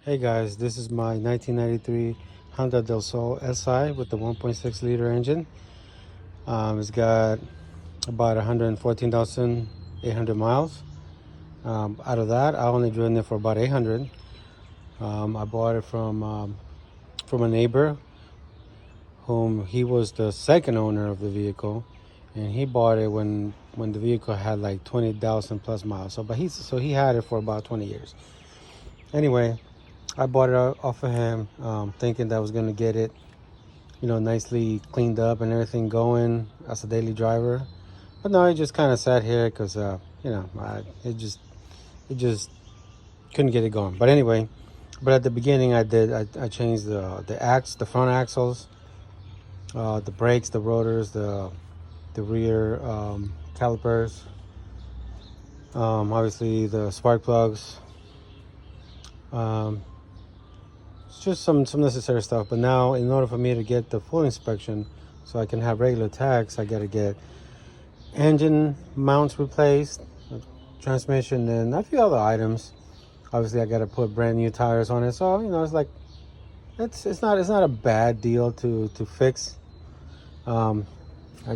Hey guys, this is my 1993 Honda Del Sol SI with the 1.6 liter engine. It's got about 114,800 miles. Out of that, I only driven it for about 800. I bought it from a neighbor whom he was the second owner of the vehicle, and he bought it when the vehicle had like 20,000 plus miles. So he had it for about 20 years. Anyway, I bought it off of him, thinking that I was gonna get it, nicely cleaned up and everything going as a daily driver. But no, it just kind of sat here because, it just couldn't get it going. But anyway, at the beginning, I changed the front axles, the brakes, the rotors, the rear calipers, obviously the spark plugs. It's just some necessary stuff. But now, in order for me to get the full inspection, so I can have regular tax, I got to get engine mounts replaced, transmission, and a few other items. Obviously, I got to put brand new tires on it. So it's like it's not a bad deal to fix. I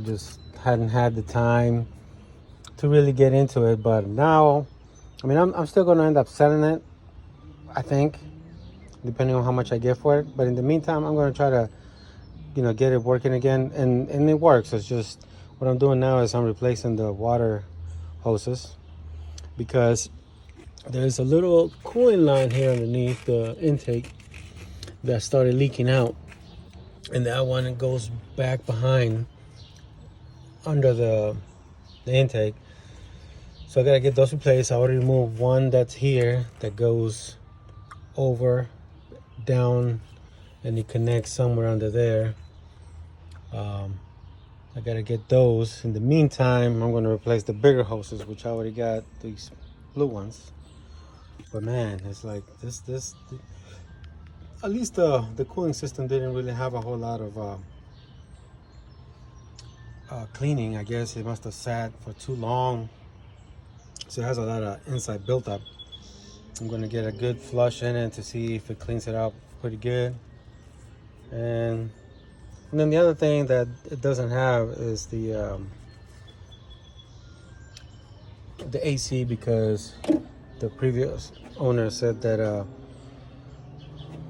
just hadn't had the time to really get into it. But now, I'm still going to end up selling it, I think, depending on how much I get for it. But in the meantime, I'm going to try to, get it working again. And it works. It's just what I'm doing now is I'm replacing the water hoses because there's a little cooling line here underneath the intake that started leaking out. And that one goes back behind under the intake. So I got to get those replaced. I already removed one that's here that goes over, down, and it connects somewhere under there. I gotta get those. In the meantime, I'm gonna replace the bigger hoses, which I already got these blue ones. But man, it's like this at least the cooling system didn't really have a whole lot of cleaning. I guess it must have sat for too long, so it has a lot of inside built up. I'm gonna get a good flush in it to see if it cleans it out pretty good. And then the other thing that it doesn't have is the AC, because the previous owner said that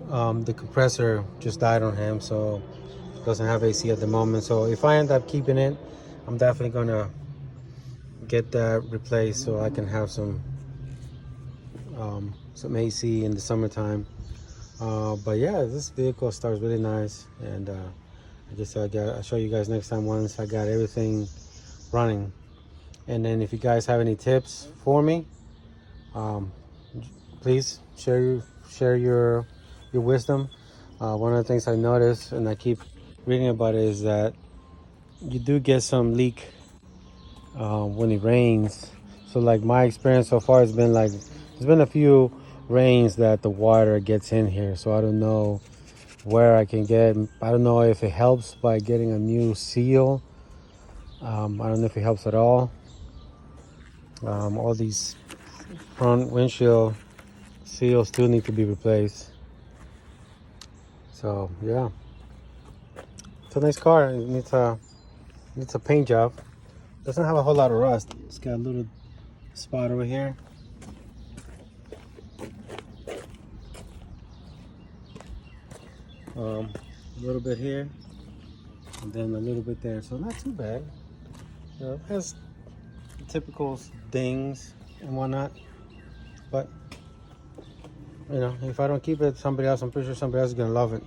the compressor just died on him, so it doesn't have AC at the moment. So if I end up keeping it, I'm definitely gonna get that replaced so I can have some AC in the summertime. But yeah, this vehicle starts really nice, and I guess I'll show you guys next time once I got everything running. And then if you guys have any tips for me, please share your wisdom. One of the things I noticed, and I keep reading about it, is that you do get some leak when it rains. So like my experience so far has been like there's been a few rains that the water gets in here. So I don't know where I can get. I don't know if it helps by getting a new seal. I don't know if it helps at all. All these front windshield seals still need to be replaced. So yeah, it's a nice car. It needs a paint job. Doesn't have a whole lot of rust. It's got a little spot over here. A little bit here, and then a little bit there. So not too bad. It has typical dings and whatnot, but if I don't keep it, I'm pretty sure somebody else is gonna love it.